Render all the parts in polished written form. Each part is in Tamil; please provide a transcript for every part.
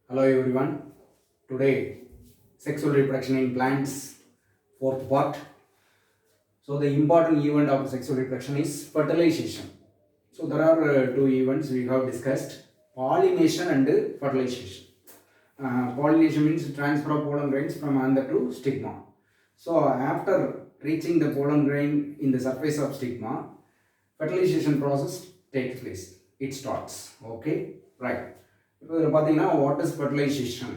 Hello everyone. Today, sexual reproduction in plants, fourth part. So the important event of sexual reproduction is fertilization. So there are two events we have discussed: pollination and fertilization. Pollination means transfer of pollen grains from anther to stigma. So after reaching the pollen grain in the surface of stigma, fertilization process takes place. It starts. Okay, right. What is fertilization?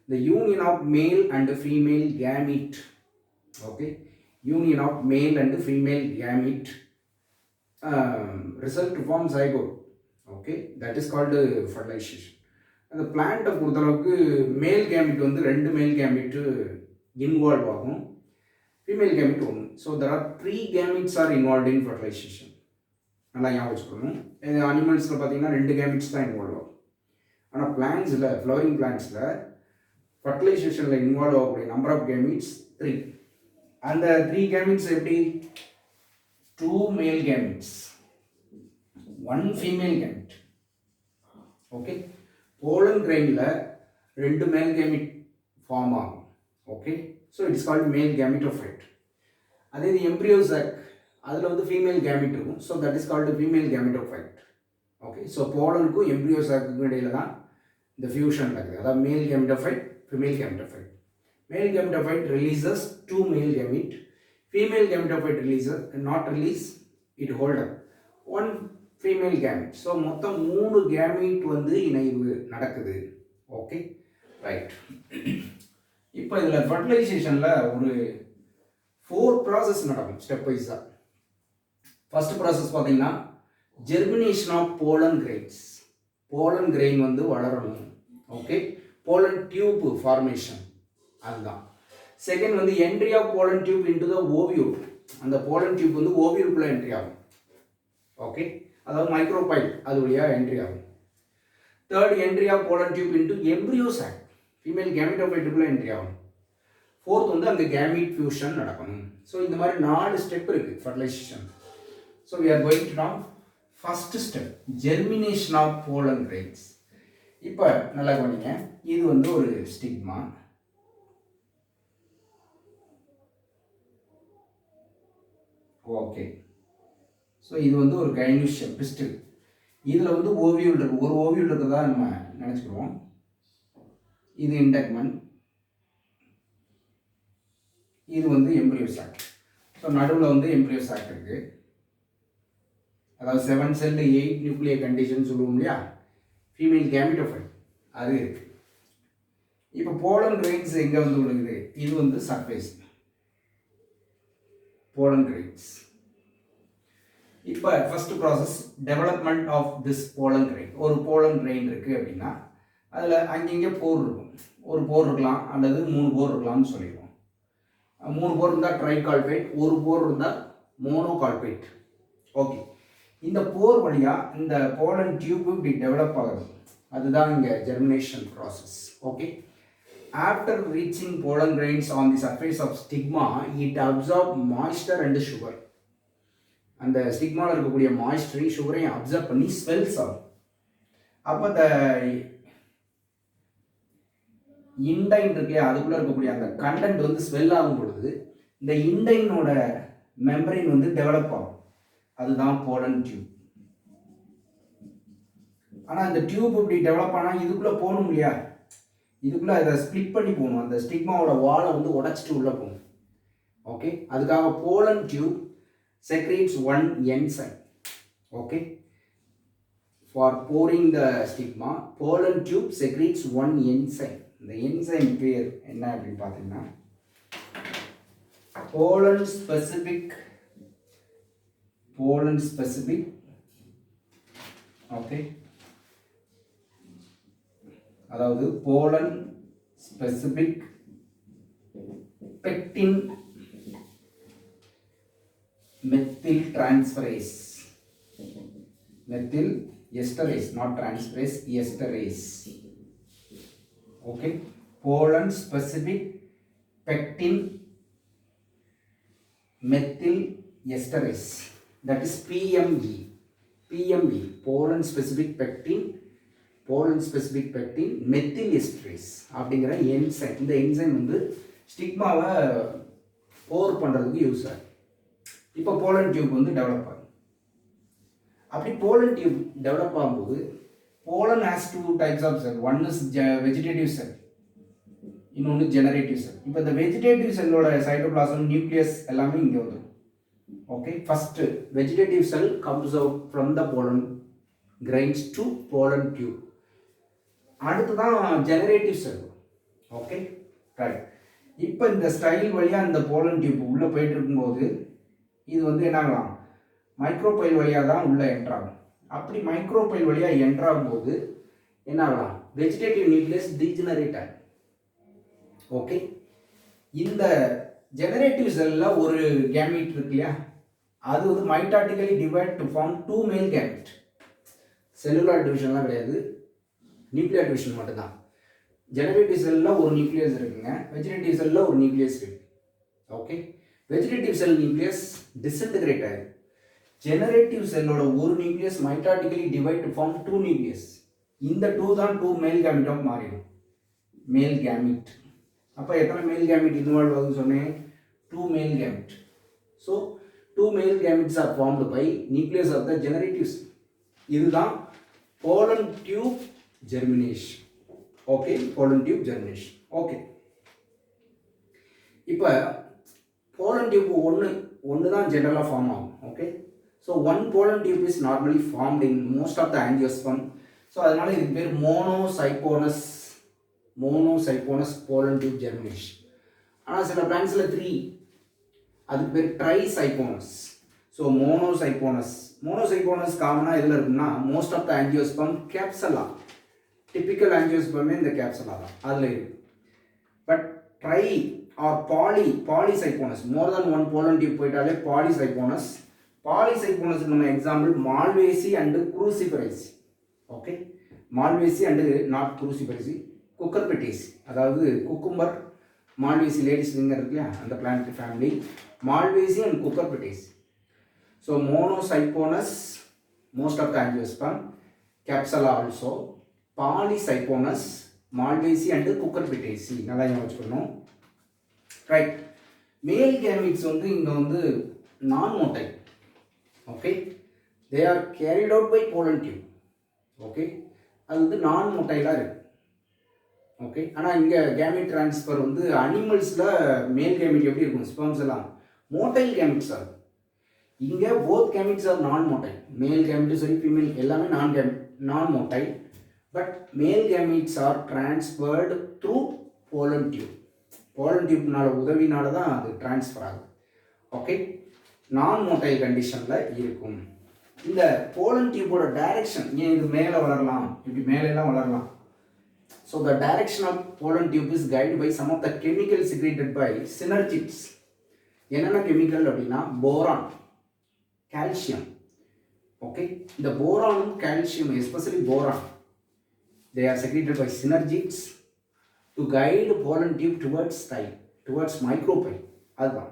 The union of male and female gamete. Okay, union of male and female gamete result to form zygote. Okay, that is called fertilization. அந்த பிளான்ட்டை பொறுத்தளவுக்கு மேல் கேமிட் வந்து ரெண்டு மேல் கேமிட்டு இன்வால்வ் ஆகும், ஃபீமேல் கேமிட் ஒன்று. So there R 3 gametes are involve in fertilisation. நல்லா ஞாபகம் வச்சுக்கணும். அனிமல்ஸில் பார்த்தீங்கன்னா 2 கேமிட்ஸ் தான் இன்வால்வ் ஆகும். ஆனால் பிளான்ஸில், ஃப்ளவரிங் பிளான்ஸில் ஃபர்டிலைசேஷனில் இன்வால்வ் ஆகக்கூடிய நம்பர் ஆஃப் கேமிட்ஸ் 3. அந்த 3 கேமிட்ஸ் எப்படி? 2 male gametes, 1 female gamete. Okay, pollen கிரெயினில் 2 மேல் கேமிட் ஃபார்ம் ஆகும். Okay, so it's called male gametophyte. அதே இது எம்ப்ரியோசாக், அதில் வந்து ஃபீமேல் கேமிட் இருக்கும். So that is called female gametophyte. Okay, so போலனுக்கும் எம்ப்ரியோசாக்குக்கும் இடையில தான் இந்த ஃபியூஷன் நடக்குது. அதாவது male gametophyte, female gametophyte. Male gametophyte releases 2 male gamete. Female gametophyte releases, not release, it hold up 1 female gamete. So மொத்தம் 3 gamete வந்து இணைவு நடக்குது. Okay, right. இப்போ இதில் ஃபர்டிலைசேஷனில் ஒரு 4 ப்ராசஸ் நடக்கும் ஸ்டெப் வைஸாக. ஃபர்ஸ்ட் ப்ராசஸ் பார்த்தீங்கன்னா germination of pollen grains. Pollen grain வந்து வளரணும். ஓகே, போலன் டியூப் ஃபார்மேஷன் அதுதான். செகண்ட் வந்து entry of pollen tube into the ovule. அந்த போலன் டியூப் வந்து ஓவியூலுக்குள்ளே என்ட்ரி ஆகும். ஓகே, அதாவது மைக்ரோபைல் அது வழியாக என்ட்ரி ஆகும். Third, entry of pollen tube into embryo sac, female கேமிட்டோஃபைட்டுக்குள்ளே என்ட்ரி ஆகும். ஃபோர்த் வந்து அங்கே கேமிட் ஃபியூஷன் நடக்கணும். ஸோ இந்த மாதிரி 4 ஸ்டெப் இருக்குது fertilisation. So we are going to now first step, germination of pollen grains. இப்போ நல்லா கவனிங்க, இது வந்து ஒரு ஸ்டிக்மா. ஓகே, ஸோ இது வந்து ஒரு கைனூஷியம் பிஸ்டில். இதில் வந்து ஓவியூல் இருக்குது. ஒரு ஓவியூல் இருக்கிறதா நம்ம நினச்சிக்கிறோம். இது இன்டெக்மன், இது வந்து எம்ப்ரியோசாக். ஸோ நடுவில் வந்து எம்ப்ரியோசாக் இருக்குது. அதாவது 7 செல் 8 நியூக்ளியர் கண்டிஷன் சொல்லுவோம் இல்லையா, ஃபீமேல் கேமிட்டோஃபைட் அது இருக்குது. இப்போ போலன் கிரெயின்ஸ் எங்கே வந்து விழுகுது? இது வந்து சர்ஃபேஸ் போலன் கிரெயின்ஸ். இப்போ first process development of this pollen grain. ஒரு போலன் கிரெயின் இருக்குது அப்படின்னா அதில் அங்கங்கே போர் இருக்கும். ஒரு போர் இருக்கலாம் அல்லது 3 போர் இருக்கலாம்னு சொல்லிடுவோம். 3 போர் இருந்தால் ட்ரைகால்பைட், ஒரு போர் இருந்தால் மோனோகால்பைட். ஓகே, இந்த போர் வழியாக இந்த போலன் டியூப் இப்படி டெவலப் ஆகுது. அதுதான் இங்கே germination process. Okay, after reaching pollen grains on the surface of stigma, it absorb moisture and sugar. அந்த ஸ்டிக்மாவில் இருக்கக்கூடிய மாய்ஸ்டரையும் சுகரையும் அப்சர்வ் பண்ணி ஸ்வெல்ஸ் ஆகும். அப்போ இந்த இண்டைன் இருக்கு இல்லையா, அதுக்குள்ளே இருக்கக்கூடிய அந்த கண்டென்ட் வந்து ஸ்வெல் ஆகும் பொழுது இந்த இண்டைனோட மெம்பரின் வந்து டெவலப் ஆகும். அதுதான் போலன் டியூப். ஆனால் இந்த டியூப் இப்படி டெவலப் ஆனால் இதுக்குள்ளே போகணும் இல்லையா, இதுக்குள்ளே அதை ஸ்ப்ளிட் பண்ணி போகணும். அந்த ஸ்டிக்மாவோட வாலை வந்து உடச்சிட்டு உள்ளே போகணும். ஓகே, அதுக்காக pollen tube secretes 1 enzyme. Okay, for boring the stigma pollen tube secretes 1 enzyme. இந்த என்சைம் பேர் என்ன அப்படின்னு பார்த்தீங்கன்னா போலன் ஸ்பெசிபிக். ஓகே, அதாவது pollen specific pectin methyl transferase. Methyl esterase, not transferase, esterase. Okay, pollen specific pectin methyl esterase, that is PME. PME, pollen specific pectin pollen specific pectin methyl esterase அப்படிங்கிற என்சைம். இந்த என்சைம் வந்து ஸ்டிக்மாவை போர் பண்ணுறதுக்கு யூஸ் ஆகும். இப்போ போலன் டியூப் வந்து டெவலப் ஆகும். அப்படி போலன் டியூப் டெவலப் ஆகும்போது pollen has two types of cell. One is vegetative cell, இன்னொன்று ஜெனரேட்டிவ் செல். இப்போ இந்த வெஜிடேட்டிவ் செல்லோட சைட்டோபிளாசம் நியூக்ளியஸ் எல்லாமே இங்கே வந்துடும். Okay, first vegetative cell comes out from the pollen grains to pollen tube. அடுத்து தான் ஜெனரேட்டிவ் செல். Okay right. இப்போ இந்த ஸ்டைல் வழியாக இந்த போலன் டியூப் உள்ளே போயிட்டு இருக்கும்போது இது வந்து என்ன ஆகலாம், மைக்ரோபைல் வழியாக தான் உள்ளே என்ட்ராகும். அப்படி மைக்ரோபைல் வழியாக என்ட்ராகும் போது என்ன ஆகலாம், வெஜிடேட்டிவ் நியூக்ளியஸ் டீஜெனரேட் ஆகும். ஓகே, இந்த ஜெனரேட்டிவ் செல்லில் ஒரு கேமிட் இருக்கு இல்லையா, அது வந்து மைட்டாட்டிக்கலி divide to form 2 male gamete. Cellular டிவிஷன்லாம் கிடையாது, நியூக்ளியர் டிவிஷன் மட்டும்தான். ஜெனரேட்டிவ் செல்லில் ஒரு நியூக்ளியஸ் இருக்குங்க, வெஜிடேட்டிவ் செல்லில் ஒரு நியூக்ளியஸ் இருக்கு. Okay, vegetative cell nucleus disintegrate ஆகுது. ஜெனரேட்டிவ் செல்லோட ஒரு nucleus mitotically divide to form 2 nucleus. இந்த 2 தான் 2 மேல் கேமிட்டாக மாறிடும், மேல் கேமிட். அப்போ எத்தனை மேல் கேமிட் இன்வால்வ் ஆகுதுன்னு சொன்னேன், 2 male gamete. So 2 male gametes are formed by nucleus of the generatives. இதுதான் pollen tube germination. Okay, pollen tube germination. Okay, இப்போ போலன் டியூப் ஒன்று தான் ஜெனரலாக ஃபார்ம் ஆகும். Okay, so one pollen tube is normally formed in most of the angiosperm. So அதனால இதுக்கு பேர் மோனோசைபோனஸ் போலன் டியூப் ஜெர்மினேஷன். ஆனால் சில பிளான்ஸில் 3, அதுக்கு பேர் ட்ரைசைபோனஸ். ஸோ மோனோசைபோனஸ் காமனாக இதில் இருக்குன்னா most of the angiosperm Capsella, typical ஆஞ்சியோஸ்பர்மே இந்த கேப்சலா தான் அதில் இருக்கு. But try or polysiphonous, more than one pollen tube போயிட்டாலே பாலிசைபோனஸ் நம்ம example Malvaceae and Cruciferae. Okay, Malvaceae and not Cruciferae, Cucurbitaceae, அதாவது குக்கும்பர் மால்வேசி லேடிஸ் ஃபிங்கர் இருக்கு இல்லையா, அந்த plant family Malvaceae and Cucurbitaceae. So monosiphonous most of the angiosperm, Capsella also, polysiphonous Malvaceae and Cucurbitaceae. நல்லா ஞாபகம் வச்சுக்கணும். ரைட், மேல் கேமிட்ஸ் வந்து இங்கே வந்து non motile. Okay, they are carried out by pollen tube. Okay, அது வந்து நான் மோட்டைலாக இருக்குது. ஓகே, ஆனால் இங்கே கேமிட் ட்ரான்ஸ்ஃபர் வந்து அனிமல்ஸில் மேல் கேமிட் எப்படி இருக்கும், ஸ்பெர்ம்ஸ் எல்லாம் மோட்டைல் கேமிட்ஸ் ஆகும். இங்கே both gametes are non motile, male கேமிட்டும் சரி ஃபீமேல் எல்லாமே non motile. But male gametes are transferred through pollen டியூப்னால உதவினால தான் அது டிரான்ஸ்ஃபர் ஆகுது. ஓகே, நான் மோட்டைல் கண்டிஷனில் இருக்கும். இந்த போலன் டியூப்போட டைரக்ஷன், ஏன் இது மேலே வளரலாம், இப்படி மேலெல்லாம் வளரலாம். So the direction of pollen tube is guided by some of the chemicals secreted by synergids. என்னென்ன கெமிக்கல் அப்படின்னா போரான், கால்சியம். ஓகே, இந்த போரானும் calcium, especially boron, they are secreted by synergids to guide pollen tube towards micropyle. அதுதான்.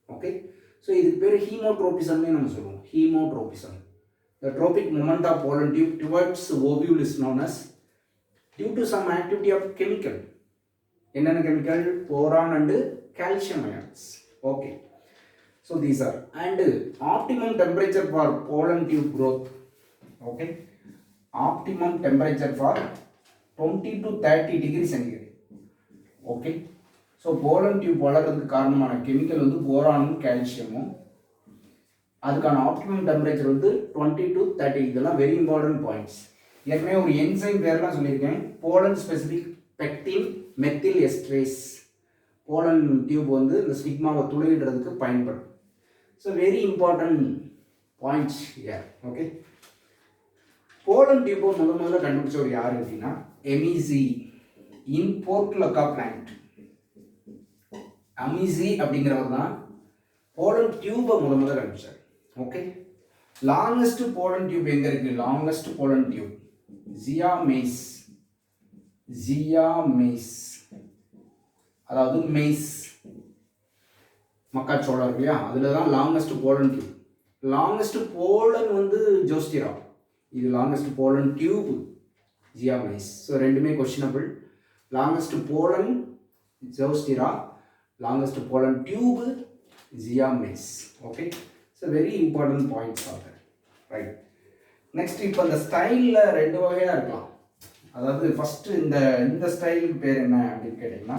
ஓகே, ஸோ இதுக்கு பேர் ஹீமோட்ரோபிசம்னு நம்ம சொல்லுவோம். ஹீமோட்ரோபிசம், the tropic movement of pollen tube towards ovule is known as due to some activity of chemical. என்னென்ன chemical, boron and calcium ions. Okay, so these are, and optimum temperature for pollen tube growth. Okay, optimum temperature for 20 to 30 degrees centigrade. Okay, so pollen tube வளர்றதுக்கு காரணமான கெமிக்கல் வந்து போரானும் கால்சியமும். அதுக்கான ஆப்டிமம் டெம்பரேச்சர் வந்து 20 to 30. இதெல்லாம் வெரி இம்பார்ட்டன்ட் பாயிண்ட்ஸ். ஏற்கனவே ஒரு என்சைம் பேர்லாம் சொல்லியிருக்கேன், pollen specific pectin methyl esterase. Pollen tube வந்து இந்த ஸ்டிக்மாவை துளையிடுறதுக்கு பயன்படும். So very important points here. Okay, pollen டியூப்பை முதல்ல கண்டுபிடிச்சவர் யார் அப்படின்னா எமிசி இன் போர்ட்லக்கா பிளான்ட். அமிசி அப்படிங்கிறவர் தான் போலன் டியூப்பை முதல்ல கண்டுபிடிச்சார். ஓகே, லாங்கஸ்ட் போலன் டியூப் எங்கே இருக்குது, லாங்கஸ்ட் போலன் டியூப் ஜியாமெய்ஸ், அதாவது மெய்ஸ் மக்காச்சோளம் இருக்கு இல்லையா, அதில் தான் longest pollen tube. Longest pollen வந்து ஜோஸ்டிரா, இது longest pollen tube Zea mays. So ரெண்டுமே questionable. Longest pollen Zostera, longest pollen tube Zea mays. Okay, so very important points are that, right. Next இப்போ இந்த ஸ்டைலில் ரெண்டு வகையாக இருக்கலாம். அதாவது ஃபஸ்ட்டு இந்த ஸ்டைலுக்கு பேர் என்ன அப்படின்னு கேட்டிங்கன்னா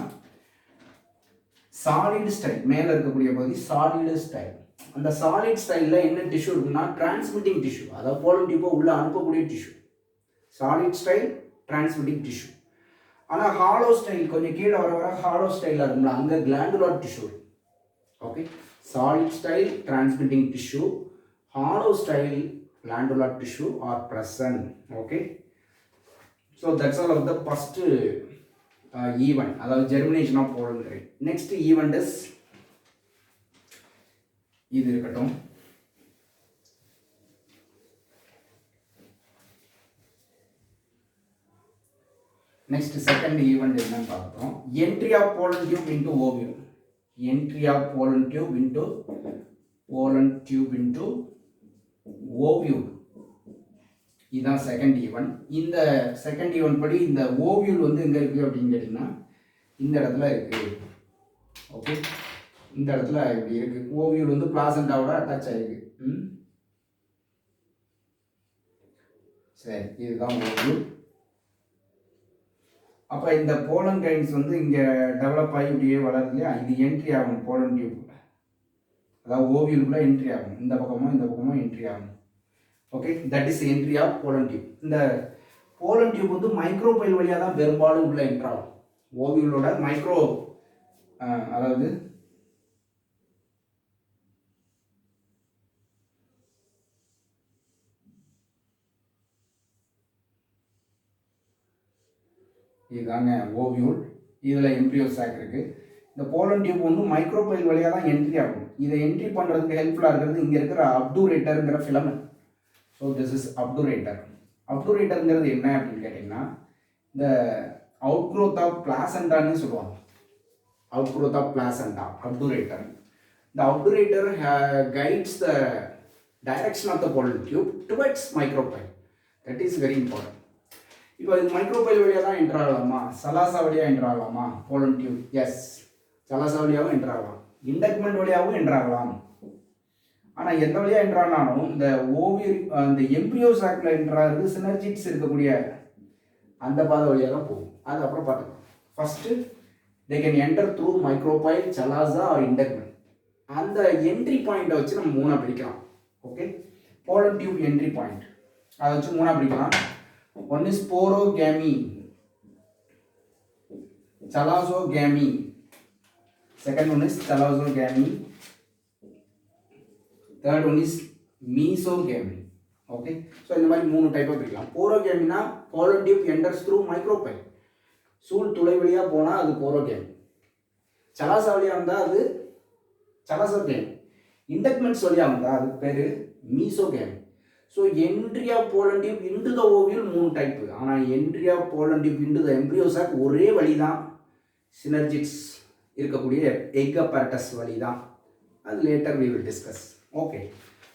சாலிட் ஸ்டைல். மேலே இருக்கக்கூடிய பகுதி சாலிட் ஸ்டைல். அந்த சாலிட் ஸ்டைலில் என்ன டிஷ்யூ இருக்குன்னா டிரான்ஸ்மிட்டிங் டிஷ்யூ, அதாவது போலன் டியூப்பை உள்ளே அனுப்பக்கூடிய tissue. Solid style transmitting tissue. ஆனால் ஹாலோ ஸ்டைல் கொஞ்சம் கீழே வர ஹாலோ ஸ்டைலில் இருக்கும்ல, அங்கே glandular tissue. Okay, solid style transmitting tissue, hollow style glandular tissue are present. Okay, so that's all of the first event, அதாவது germination of pollen grain. Next event is இது இருக்கட்டும். Next second event என்னன்னு பார்ப்போம். Entry of pollen tube into ovule. Entry of pollen tube into ovule. இதுதான் செகண்ட் ஈவெண்ட். இந்த செகண்ட் ஈவெண்ட் படி இந்த ஓவியூல் வந்து எங்கே இருக்குது அப்படின்னு கேட்டிங்கன்னா இந்த இடத்துல இருக்குது. ஓகே, இந்த இடத்துல இப்படி இருக்குது. ஓவியூல் வந்து பிளாசண்டாவோட அட்டாச் ஆகிருக்கு. சரி, இதுதான் ஓவியூல். அப்போ இந்த போலன் கிரைன்ஸ் வந்து இங்கே டெவலப் ஆகி இப்படியே வளருது இல்லையா, இது என்ட்ரி ஆகணும் போலன் டியூப். அதாவது ஓவியலுக்குள்ள என்ட்ரி ஆகும், இந்த பக்கமும் என்ட்ரி ஆகும். Okay, that is entry of pollen tube. இந்த போலன் டியூப் வந்து மைக்ரோபைல் வழியாக தான் பெரும்பாலும் உள்ள என்ட்ரி ஆகும். ஓவியலோட மைக்ரோ, அதாவது இதுதாங்க ஓவியூல். இதில் எம்ப்ரியோ சாக் இருக்குது. இந்த போலன் டியூப் வந்து மைக்ரோபைல் வழியாக தான் என்ட்ரி ஆகும். இதை என்ட்ரி பண்ணுறதுக்கு ஹெல்ப்ஃபுல்லாக இருக்கிறது இங்கே இருக்கிற அப்டூரேட்டருங்கிற filament. So this is obturator. அப்டூரேட்டருங்கிறது என்ன அப்படின்னு கேட்டிங்கன்னா இந்த அவுட் க்ரோத் ஆஃப் பிளாசண்டான்னு சொல்லுவாங்க. Out growth of placenta obturator. இந்த obturator guides the direction of the pollen tube towards micropyle. That is very important. இப்போ இது மைக்ரோபைல் வழியாக தான் என்ட்ரு ஆகலாமா, சலாசா வழியாக என்ட்ரு ஆகலாமா போலன் டியூப்? எஸ், சலாசா வழியாகவும் என்ட்ரு ஆகலாம், இண்டக்மெண்ட் வழியாகவும் என்ட்ரு ஆகலாம். ஆனால் எந்த வழியாக என்ட்ரு ஆனாலும் இந்த இந்த எம்ப்ரியோ சாக்கில் என்ட்ரு ஆகிறது சினர்ஜிட்ஸ் இருக்கக்கூடிய அந்த பாதை வழியாக தான் போகும். அது அப்புறம் பார்த்துக்கலாம். First they can enter through micropyle, chalaza or integument. அந்த என்ட்ரி பாயிண்ட்டை வச்சு நம்ம மூணாக பிரிக்கலாம். Okay, pollen tube entry point அதை வச்சு மூணாக பிரிக்கலாம். One is porogamy, chalazogamy. Second one is chalazogamy. Third one is mesogamy. Okay, so இந்த மாதிரி மூணு டைப்பாக பிரிக்கலாம். போரோகேமினா pollen tube enters through micropyle, சூழ் துளை வழியாக போனால் அது போரோகேமி. சலாசா வழியாக வந்தால் அது சலாசோகேமி. இண்டக்மெண்ட்ஸ் வழியாக வந்தால் அதுக்கு பேர் mesogamy. So entry of pollen tube into the ovule மூணு டைப்பு. ஆனால் entry of pollen tube into the embryo sac ஒரே வழி தான், சினர்ஜிட்ஸ் இருக்கக்கூடிய எக் அப்பரட்டஸ் வழி தான். அது later we will discuss. Okay,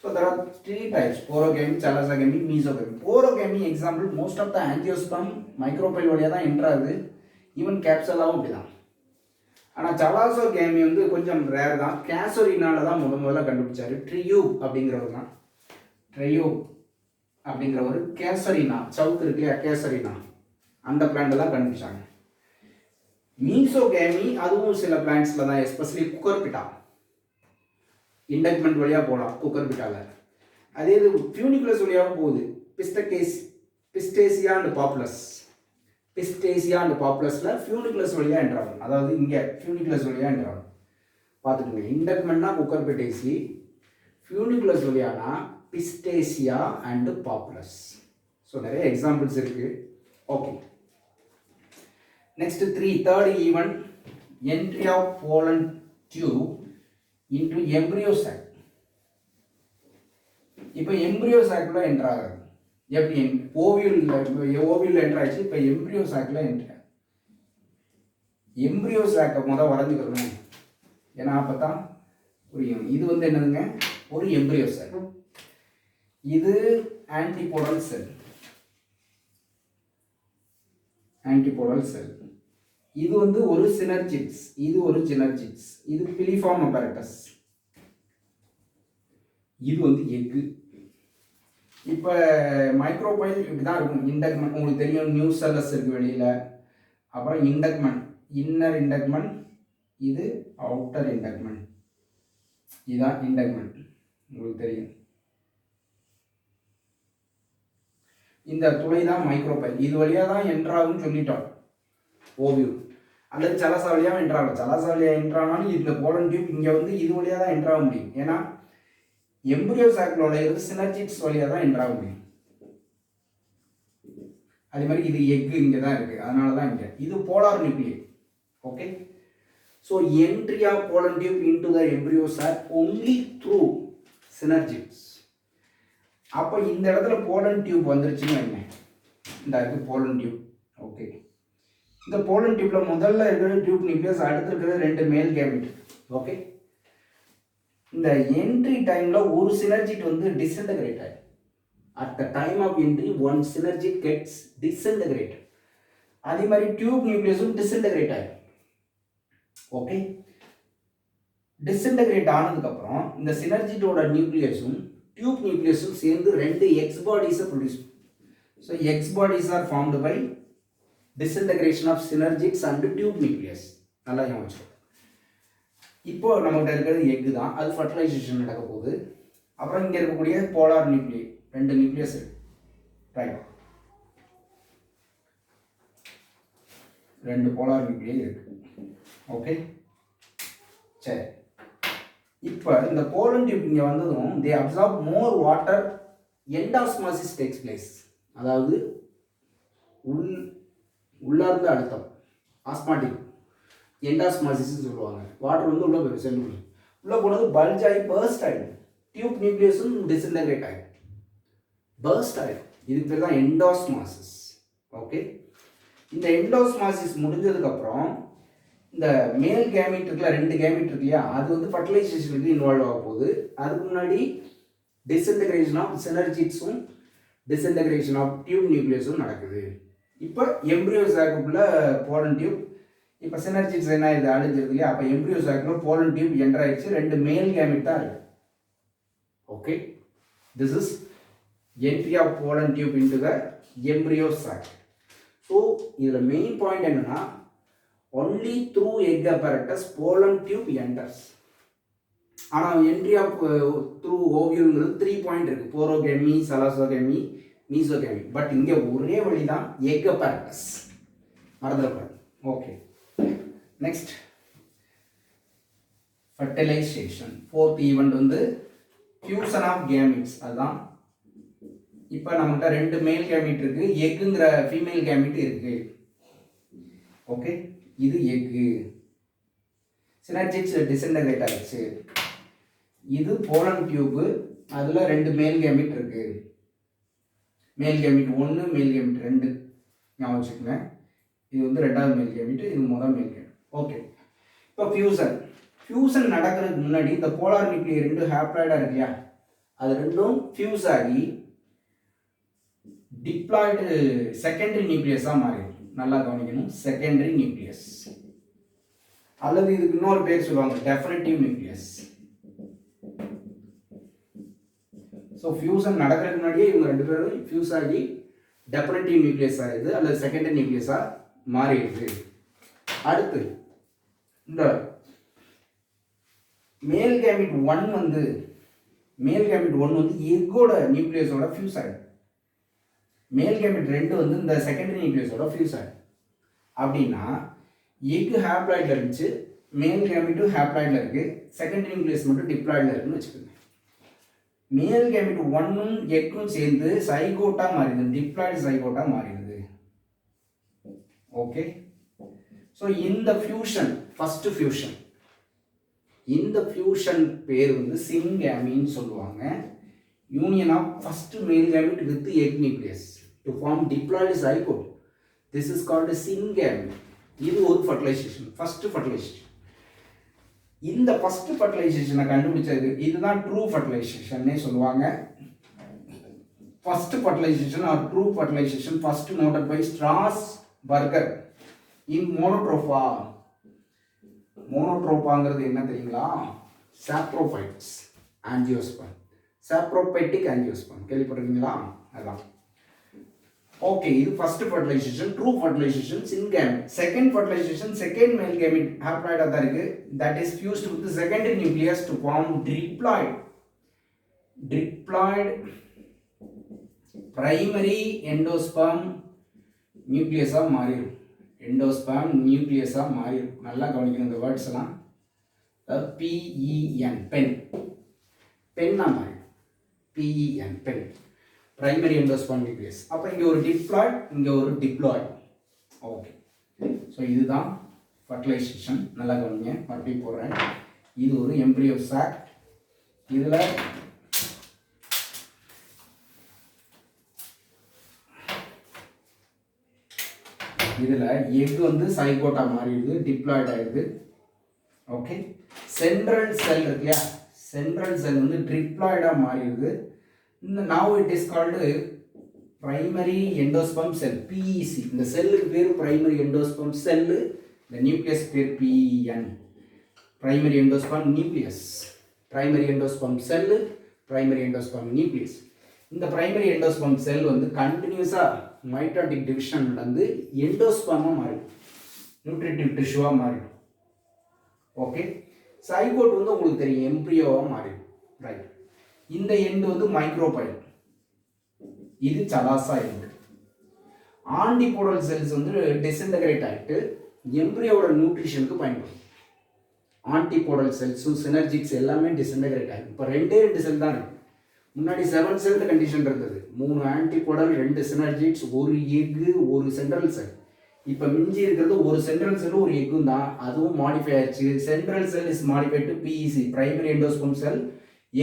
so there are three types: porogamy, chalazogamy, mesogamy. Porogamy example most of the angiosperm micropyle வழியாக தான் என்ட்ராகுது. ஈவன் கேப்சலாகவும் அப்படி தான். ஆனால் சலாசோகேமி வந்து கொஞ்சம் ரேர் தான். கேசரினால தான் முதல்ல கண்டுபிடிச்சாரு. ட்ரியூப் அப்படிங்கிறவர் தான். ட்ரையூப் அப்படிங்கிறவர் கேசரினா, சவுக்கு இருக்கு இல்லையா, கேசரினா அந்த பிளான்ட் தான் கண்டுபிடிச்சாங்க. மீசோகேமி அதுவும் சில பிளான்ட்ஸில் தான், எஸ்பெஷலி குக்கர்பிட்டா இண்டக்மெண்ட் வழியாக போகலாம் குக்கர்பிட்டாவில். அதே இது ஃபியூனிகுலஸ் வழியாகவும் போகுது. Pistacia and Populus. Pistacia and பாப்புலஸில் ஃபியூனிகுலஸ் வழியாக என்ட்ராகும். அதாவது இங்கே ஃபியூனிகுலஸ் வழியாக என்ட்ராகும். பார்த்துக்கோங்க, இண்டக்மெண்ட்னா குக்கர்பிட்டேசி, ஃபியூனிகுலஸ் வழியானா பிஸ்டேசியா அண்ட் பாப்புலஸ். ஸோ நிறைய எக்ஸாம்பிள்ஸ் இருக்கு. Okay, next third event entry of pollen tube into embryo sac. இப்போ எம்ப்ரியோ சாக்ல என்ட்ரு ஆகுது. எப்படி? ஓவியல் என்ட்ரு ஆயிடுச்சு. இப்போ எம்ப்ரியோ சாக்ல என்ட்ரு. எம்ப்ரியோ சாக்கை முதல் வரைஞ்சிக்கணும், ஏன்னா அப்போ தான் புரியும். இது வந்து என்னதுங்க, ஒரு எம்ப்ரியோ சாக். இது ஆன்டிபோடல் செல். ஆன்டிபோடல் செல். இது வந்து ஒரு சினர்ஜிட்ஸ், இது ஒரு சினர்ஜிட்ஸ், இது பிலிஃபார்ம் அப்பரேட்டஸ், இது வந்து எக்கு. இப்போ மைக்ரோபைல் இப்படி தான் இருக்கும். இண்டக்மெண்ட் உங்களுக்கு தெரியும், நியூசெல்லஸ் இருக்குது வெளியில். அப்புறம் இண்டக்மெண்ட், இன்னர் இண்டக்மெண்ட், இது அவுட்டர் இண்டக்மெண்ட், இதுதான் இண்டக்மெண்ட் உங்களுக்கு தெரியும். இந்த துளை தான் மைக்ரோபைல். இது வழியாக தான் என்ட்ராகுன்னு சொல்லிட்டோம் ஓவியூ. அல்லது சலசா வழியாக என்ட்ராகும். சலசா வழியாக என்ட்ரானாலும் இந்த போலன் டியூப் இங்கே வந்து இது வழியாக தான் என்ட்ராக முடியும். ஏன்னா எம்பரியோ சாக்கில் இருந்து சினர்ஜிட்ஸ் வழியாக தான் என்ட்ராக முடியும். அதே மாதிரி இது எக்கு இங்கே தான் இருக்குது, அதனால தான் இங்கே இது polar nuclei. Okay, so entry of pollen tube into the embryo sac only through synergids. அப்போ இந்த இடத்துல போலன் டியூப் வந்துருச்சுன்னு வைங்க, இந்த இருக்குது போலன் டியூப். ஓகே, இந்த போலன் டியூப்பில் முதல்ல இருக்கிற டியூப் நியூக்ளியஸ், அடுத்து இருக்கிறது 2 மேல் கேமெட். ஓகே, இந்த என்ட்ரி டைமில் ஒரு சினர்ஜிட் வந்து டிஸ்இன்டகிரேட் ஆகும். At the time of entry one synergid gets disintegrate. அதே மாதிரி டியூப் நியூக்ளியஸும் டிஸ்இன்டகிரேட் ஆகும். ஓகே, டிஸ்இன்டகிரேட் ஆனதுக்கப்புறம் இந்த சினர்ஜிட்டோட நியூக்ளியஸும் டியூப் நியூக்ளியஸும் சேர்ந்து 2 எக்ஸ் பாடிஸை ப்ரொடியூஸ் பண்ணும். So X bodies are formed by disintegration of synergids and tube nucleus. நல்லா யோசிச்சோம். இப்போ நம்மகிட்ட இருக்கிறது எக்கு தான், அது ஃபர்டிலைசேஷன் நடக்க போகுது. அப்புறம் இங்கே இருக்கக்கூடிய போலார் நியூக்ளியை 2 நியூக்ளியஸ் இருக்கு, ரைட், 2 போலார் நியூக்ளியை இருக்கு. ஓகே, சரி. இப்போ இந்த போலன் டியூப் இங்கே வந்ததும் they absorb more water, endosmosis takes place. அதாவது உள்ளார்ந்த அழுத்தம், ஆஸ்மாட்டிக் எண்டாஸ்மாசிஸ் சொல்லுவாங்க. வாட்டர் வந்து உள்ளே போயிடும், செல்லுக்குள்ள உள்ளே போனது பல்ஜ் ஆகி பர்ஸ்ட் ஆகிடும். டியூப் நியூக்ளியஸும் டிஸ்இன்டகிரேட் ஆகிடும், பர்ஸ்ட் ஆகிடும். இதுக்கு பேர் தான் எண்டாஸ்மாசிஸ். ஓகே, இந்த எண்டாஸ்மாசிஸ் முடிஞ்சதுக்கப்புறம் இந்த மேல் கேமிட் இருக்குல்ல, 2 கேமிட் இருக்கு இல்லையா, அது வந்து ஃபர்டிலைசேஷனுக்கு இன்வால்வ் ஆக போகுது. அதுக்கு முன்னாடி டிஸ்இன்டகிரேஷன் ஆஃப் சினர்ஜிட்ஸும் டிஸ்இன்டகிரேஷன் ஆஃப் டியூப் நியூக்ளியஸும் நடக்குது. இப்போ எம்ப்ரியோ சாக்குள்ள போலன் டியூப், இப்போ சினர்ஜிட்ஸ் என்ன இது அழிஞ்சிருக்கு இல்லையா, அப்போ எம்ப்ரியோ சாக்குள்ள போலன் டியூப் என்டர் ஆயிடுச்சு. 2 மேல் கேமிட் தான் இருக்கு. Okay, this is entry of pollen tube into the embryo sac. So இதில் மெயின் பாயிண்ட் என்னன்னா, only through egg apparatus pollen tube enters. ஆனால் என்ட்ரி ஆஃப் த்ரூ ஓவியூங்கிறது 3 பாயிண்ட் இருக்குது, போரோகேமி, சலாசோகேமி, மீசோகேமி. பட் இங்கே ஒரே வழி தான், எக் apparatus, மறந்துடக்கூடாது. Okay, next fertilisation. 4th event வந்து ஃபியூசன் ஆஃப் கேமிட்ஸ். அதுதான் இப்போ நம்மகிட்ட 2 மேல் கேமிட் இருக்குது, எக்குங்கிற ஃபீமேல் கேமிட் இருக்குது. ஓகே, இது எக்கு, சினர்ஜிட்ஸ் டிஸ்இன்டகிரேட் ஆகிடுச்சு. இது போலன் டியூப்பு, அதில் 2 மேல் கேமிட் இருக்கு. மேல் கேமிட் 1, மேல் கேமிட் 2 ஞாபகம் வச்சுக்கோங்க. இது வந்து 2வது மேல் கேமிட், இது முதல் மேல் கேமிட். ஓகே, இப்போ ஃபியூசன் நடக்கிறதுக்கு முன்னாடி இந்த போலார் நியூக்ளியை 2 ஹேப்ளாய்டாக இருக்கு இல்லையா, அது 2ம் ஃபியூஸ் ஆகி டிப்ளாய்டு செகண்டரி நியூக்ளியஸாக மாறிடும். நல்லா கவனிக்கணும், செகண்டரி நியூக்ளியஸ், அல்லது இதுக்கு இன்னொரு பேர் சொல்லுவாங்க, டெஃபினிட்டிவ் நியூக்ளியஸ். ஸோ ஃபியூசன் நடக்கிறதுக்கு முன்னாடியே இவங்க 2 பேரும் ஃபியூஸ் ஆகி டெஃபினிட்டிவ் நியூக்ளியஸ் ஆகிடுது, அல்லது செகண்டரி நியூக்ளியஸாக மாறிடுது. அடுத்து இந்த மேல் கேமிட் 1 வந்து எக்கோட நியூக்ளியஸோட ஃபியூஸ் ஆகிடும். மேல் கேமிட் 2 வந்து இந்த செகண்டரி நியூக்ளியஸோட ஃபியூஸ் ஆகிடும். அப்படின்னா எக்கு ஹேப்ளாய்டில் இருந்துச்சு, மேல் கேமிட்டும் ஹேப்ளாய்டில் இருக்குது, செகண்டரி நியூக்ளியஸ் மட்டும் டிப்ளாய்டில் இருக்குன்னு வச்சுக்கோங்க. மேல் கேமிட் 1ம் எக்கும் சேர்ந்து சைகோட்டாக மாறிடுது, டிப்ளாய்டு சைகோட்டாக மாறிடுது. ஓகே, ஸோ இந்த ஃபியூஷன், ஃபர்ஸ்ட் ஃபியூஷன், இந்த ஃபியூஷன் பேர் வந்து சின்கேமின்னு சொல்லுவாங்க. Union of first male gamete with egg nucleus to form diploid zygote. This is called syngamy. இது ஒரு ஃபர்டிலைசேஷன், ஃபர்ஸ்ட் ஃபர்டிலைசேஷன். இந்த ஃபர்ஸ்ட் ஃபர்டிலைசேஷனை கண்டுபிடிச்சது இதுதான் ட்ரூ ஃபர்டிலைசேஷன்னே சொல்லுவாங்க. First fertilization or true fertilization first noted by Strasburger. In Monotropa. மோனோட்ரோபாங்கிறது என்ன தெரியுங்களா? சாப்ரோஃபைட்ஸ் ஆஞ்சியோஸ்பர்ம். சாப்ரோபைட்டிக் ஆஞ்சியோஸ்பர்ம் கேள்விப்பட்டிருக்கீங்களா? அதான். ஓகே, இது first fertilization, true fertilization syngamy. Second fertilization, second male gamete ஹாப்ளாய்டா தான் இருக்கு. That is fused with secondary nucleus to form diploid. Diploid primary endosperm நியூக்ளியஸாக மாறிடும். எண்டோஸ்பர்ம் நியூக்ளியஸாக மாறிடும். நல்லா கவனிக்கணும் இந்த வேர்ட்ஸ் எல்லாம். அதாவது PEN பென், பென்னா மாறிடும். PEN pen, primary endosperm nucleus. அப்போ இங்கே ஒரு டிப்ளாய்டு, இங்கே ஒரு டிப்ளாய்டு. ஓகே, ஸோ இதுதான் ஃபர்டிலைசேஷன். நல்லா கவனிங்க, மறுபடியும் போடுறேன். இது ஒரு எம்ப்ரியோ சாக். இதில் எக் வந்து சைகோட்டா மாறிடுது, டிப்ளாய்ட் ஆயிடுது. ஓகே, சென்ட்ரல் செல் இருக்கு இல்லையா, சென்ட்ரல் செல் வந்து டிப்ளாய்டாக மாறிடுது. இந்த now it is called primary endosperm cell, PEC. இந்த செல்லுக்கு பேர் primary endosperm cell, இந்த நியூக்ளியஸ் பேர் PEN, primary endosperm nucleus. primary endosperm cell, primary endosperm nucleus. இந்த primary endosperm cell வந்து கண்டினியூஸாக மைட்டாட்டிக் டிவிஷன் நடந்து எண்டோஸ்பர்மாக மாறிடும், நியூட்ரிட்டிவ் டிஷ்யூவாக மாறிடும். ஓகே, சைகோட் வந்து உங்களுக்கு தெரியும் எம்ப்ரியோவாக மாறிடும். ரைட், இந்த எண்டு வந்து மைக்ரோபைல், இது சலாசா எண்டு. ஆன்டிபோடல் செல்ஸ் வந்து டிஸ்இன்டகிரேட் ஆகிட்டு எம்ப்ரியோட நியூட்ரிஷனுக்கு பயன்படும். ஆன்டிபோடல் செல்ஸும் சினர்ஜிக்ஸ் எல்லாமே டிஸ்இன்டகிரேட் ஆகும். இப்போ ரெண்டே செல் தான் இருக்கு. முன்னாடி 7 செல் கண்டிஷன் இருந்தது. 3 ஆன்டிபோடல், 2 சினர்ஜிக்ஸ், ஒரு எக்கு, ஒரு சென்ட்ரல் செல். இப்போ மிஞ்சி இருக்கிறது ஒரு சென்ட்ரல் செல், ஒரு எக்கும் தான். அதுவும் மாடிஃபை ஆயிடுச்சு. Central sell is modified to PEC, primary endosperm sell.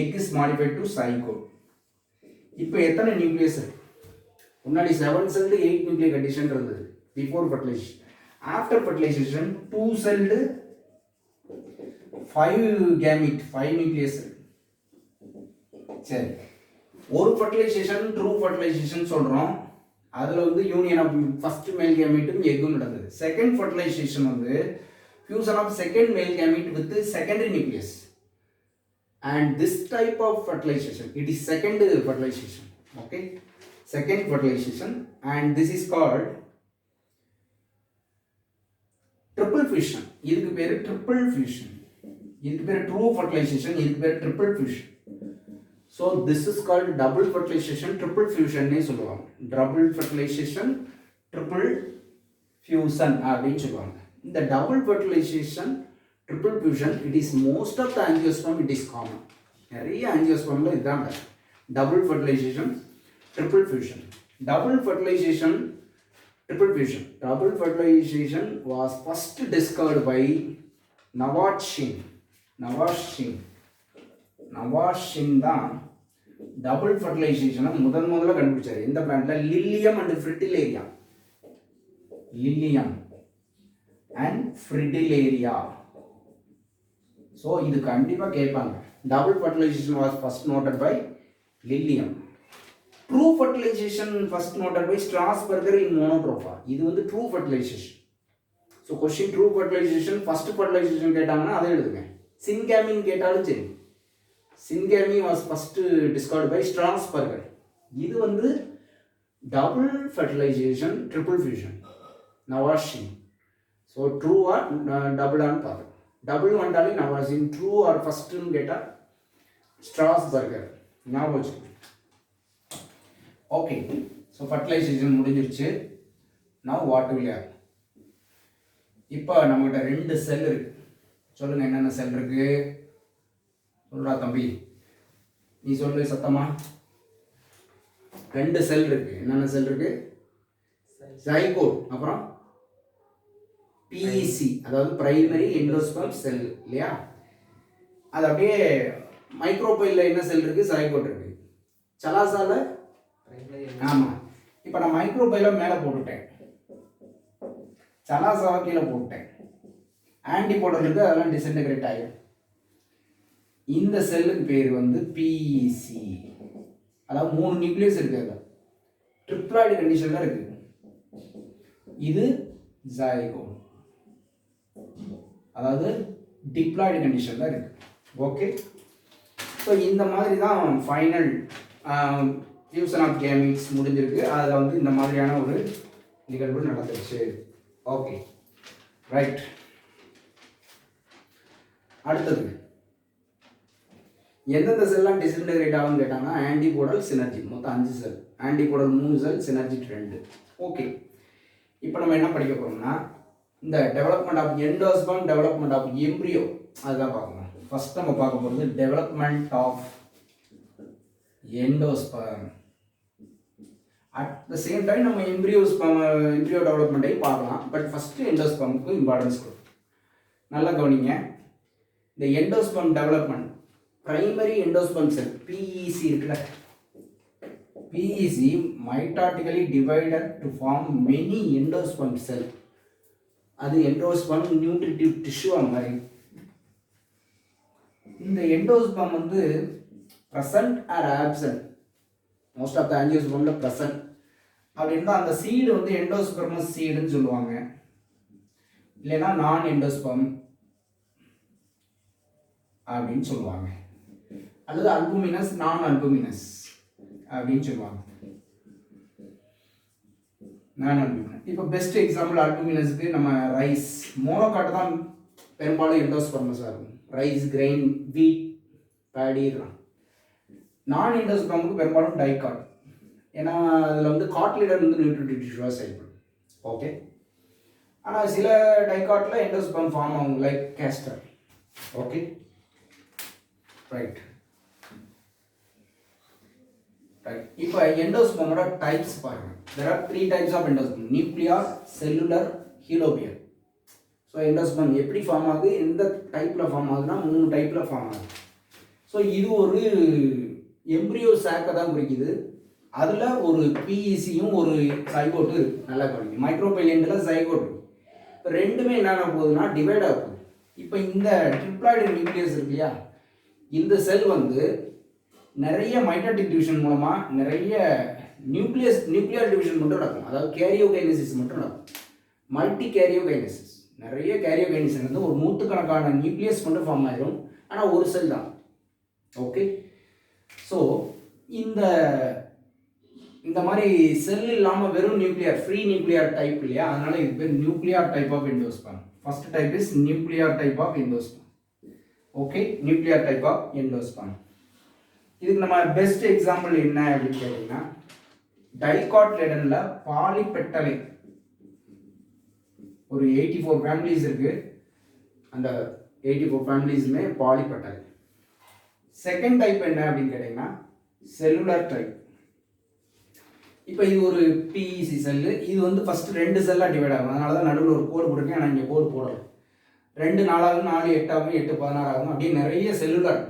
Egg is modified to zygote. இப்போ எத்தனை நியூக்ளியஸ்? முன்னாடி 7 செல் 8 நியூக்ளியர் கண்டிஷன் இருந்தது before fertilisation. After fertilisation 2 celled 5 gamete, 5 nucleus. சரி, ஒரு ஃபர்டிலைசேஷன் ட்ரூ ஃபர்டிலைசேஷன் சொல்கிறோம். அதில் வந்து யூனியன் ஆஃப் ஃபர்ஸ்ட் மேல் கேமிட்டும் எக்கும் நடந்தது. செகண்ட் ஃபர்டிலைசேஷன் வந்து fusion of second male gamete with secondary nucleus. And this type of fertilisation it is second fertilisation. Okay, second fertilisation and this is called triple fusion. இதுக்கு பேர் ட்ரிபிள் ஃபியூஷன். இதுக்கு பேர் ட்ரூ ஃபர்டிலைசேஷன், இதுக்கு பேர் triple fusion. So this is called double fertilization, triple fusion னே சொல்லுவாங்க. double fertilization, triple fusion அப்படின்னு சொல்லுவாங்க. இந்த double fertilization, triple fusion, it is most of the angiosperm it is common. நிறைய angiospermல இதுதான் double fertilization, triple fusion. double fertilization, triple fusion. double fertilization was first discovered by Navashin. நவாஷின் தான் டபுள் ஃபர்டிலைசேஷனை முதல்ல கண்டுபிடிச்சாரு. இந்த பிளான்ட்ல Lilium and Fritillaria. Lilium and Fritillaria. So இது கண்டிப்பாக கேட்பாங்க. Double fertilization was first noted by Lilium. True fertilization first noted by Strasburger in Monotropa. இது வந்து true fertilization. So question true fertilization first fertilization கேட்டாங்கன்னா அதை எழுதுங்க. சின்கேமின் கேட்டாலும் சரி. Syngamy was first discovered by Strasburger. இது வந்து double fertilization, triple fusion, Nawaschin. So true or டபுளான்னு பார்க்குறோம். டபுள் வந்தாலே நவாஷின், ட்ரூ ஆர் ஃபர்ஸ்ட்னு கேட்டால் ஸ்ட்ராஸ்பர்கர். ஞாபகம் வச்சுக்கோங்க. ஓகே, ஸோ ஃபர்டிலைசேஷன் முடிஞ்சிருச்சு. Now what will happen? இப்போ நம்மகிட்ட 2 செல் இருக்கு. சொல்லுங்க என்னென்ன செல் இருக்கு? சொல்றா தம்பி, நீ சொல்லு சத்தமா. 2 செல் இருக்கு. என்னென்ன செல் இருக்கு? ஜைகோட், அப்புறம் PEC, அதாவது பிரைமரி எண்டோஸ்பர்ம் செல் இல்லையா? அது அப்படியே மைக்ரோபைல்ல என்ன செல் இருக்கு? ஜைகோட் இருக்கு. சலாசால ஆமா. இப்போ நான் மைக்ரோபைல மேலே போட்டுட்டேன், சலாசாவை கீழே போட்டுட்டேன். ஆன்டிபோடல் இருக்கு, அதெல்லாம் டிஸ்இன்டகிரேட் ஆகிடும். இந்த செல்லுக்கு பேர் வந்து PEC. அதாவது 3 நியூக்ளியஸ் இருக்கு. அதில் ட்ரிப்ளாய்டு கண்டிஷன்ல இருக்கு. இது ஜைகோட், அதாவது டிப்ளாய்டு கண்டிஷனில் இருக்குது. ஓகே, ஸோ இந்த மாதிரி தான் ஃபைனல் ஃபியூசன் ஆஃப் கேமிட்ஸ் முடிஞ்சிருக்கு. அதில் வந்து இந்த மாதிரியான ஒரு நிகழ்வு நடந்துருச்சு. Okay, right. அடுத்தது எந்தெந்த செல்லாம் டிஸ்இன்டகிரேட் ஆகும்னு கேட்டாங்கன்னா ஆன்டிபோடல், சினர்ஜி, மொத்தம் 5 cell. Antipodal 3 cell, synergy 2. Okay, இப்போ நம்ம என்ன படிக்க போகிறோம்னா இந்த development of endosperm, development of embryo, அதுதான் பார்க்கணும். ஃபர்ஸ்ட் நம்ம பார்க்க போகிறது development of endosperm. At the same time நம்ம எம்ப்ரியோ டெவலப்மெண்ட்டையும் பார்க்கலாம். பட் ஃபஸ்ட்டு எண்டோஸ்பர்முக்கு இம்பார்ட்டன்ஸ் கொடுக்கும். நல்லா கவனிங்க. இந்த endosperm development, primary endosperm cell PEC இருக்குல்ல, PEC mitotically divided to form many endosperm cell. அது எண்டோஸ்பர்ம் நியூட்ரிட்டிவ் டிஷ்யூ மாதிரி. இந்த எண்டோஸ்பர்ம் வந்து present or absent, most of the ஆஞ்சியோஸ்பர்மில் ப்ரெசன்ட் அப்படின்னா அந்த சீடு வந்து எண்டோஸ்பர்மஸ் சீடுன்னு சொல்லுவாங்க. இல்லைன்னா நான் எண்டோஸ்பர்ம் அப்படின்னு சொல்லுவாங்க. அல்லது அல்புமினஸ், நான் அல்புமினஸ் அப்படின்னு சொல்லுவாங்க. நான் அல்புமினஸ். இப்போ பெஸ்ட் எக்ஸாம்பிள் அல்புமினஸ்க்கு நம்ம ரைஸ், மோனோகாட் தான் பெரும்பாலும் எண்டோஸ்பர்மஸாக இருக்கும். ரைஸ், கிரெயின், வீட், பேடி இதெல்லாம். நான் எண்டோஸ்பர்முக்கு பெரும்பாலும் டைகாட், ஏன்னா அதில் வந்து காட்லிடர் வந்து நியூட்ரிட்டிவ் டிஷ்யூவாக செயல்படும். ஓகே, ஆனால் சில டைகாட்டில் எண்டோஸ்பர்ம் ஃபார்ம் ஆகும், லைக் கேஸ்டர். Okay, right. இப்போ எண்டோஸ்பர்மோட டைப்ஸ் பாருங்க. there are 3 types of endosperm: nuclear, cellular, ஹீலோபியல். So endosperm எப்படி ஃபார்ம் ஆகுது, எந்த டைப்பில் ஃபார்ம் ஆகுதுன்னா 3 டைப்பில் ஃபார்ம் ஆகுது. ஸோ இது ஒரு எம்ப்ரியோ சாக்கை தான் குறிக்குது. அதில் ஒரு பிஇசியும் ஒரு சைகோட்டு இருக்குது. நல்லா கவனிங்க. மைக்ரோபைலியண்டில் சைகோட் இருக்குது. இப்போ ரெண்டுமே என்னென்ன போகுதுன்னா டிவைட் ஆகுது. இப்போ இந்த ட்ரிப்ளாய்டு நியூக்ளியஸ் இருக்கு இல்லையா, இந்த செல் வந்து நிறைய மைட்டாட்டிக் டிவிஷன் மூலமாக நிறைய நியூக்ளியர் டிவிஷன் மட்டும் நடக்கும். அதாவது கேரியோகைனசிஸ் மட்டும் நடக்கும். மல்டி கேரியோகைனசிஸ், நிறைய கேரியோகைனசிஸ் வந்து ஒரு நூற்றுக்கணக்கான நியூக்ளியஸ் மட்டும் ஃபார்ம் ஆயிடும். ஆனால் ஒரு செல் தான். ஓகே, ஸோ இந்த மாதிரி செல் இல்லாமல் வெறும் நியூக்ளியர், ஃப்ரீ நியூக்ளியர் டைப் இல்லையா, அதனால இது பேர் nuclear type of endosperm. First type is nuclear type of endosperm. Okay, nuclear type of endosperm. இதுக்கு நம்ம பெஸ்ட் எக்ஸாம்பிள் என்ன அப்படின்னு கேட்டீங்கன்னா டைகாட்லேடன்ல பாலிபெட்டலை ஒரு 84 ஃபேமிலிஸ் இருக்கு. அந்த 84 ஃபேமிலிஸுமே பாலிபெட்டல். செகண்ட் டைப் என்ன அப்படின்னு கேட்டீங்கன்னா செல்லுலர் டைப். இப்போ இது ஒரு பிஇசி செல்லு. இது வந்து ஃபர்ஸ்ட் 2 செல்லாக டிவைட் ஆகும். அதனால தான் நடுவில் ஒரு கோடு போட்டிருக்கேன். ஆனால் இங்கே கோடு போடலை. 2 4 ஆகும், 4 8 ஆகும், 8 16 ஆகும். அப்படியே நிறைய cellular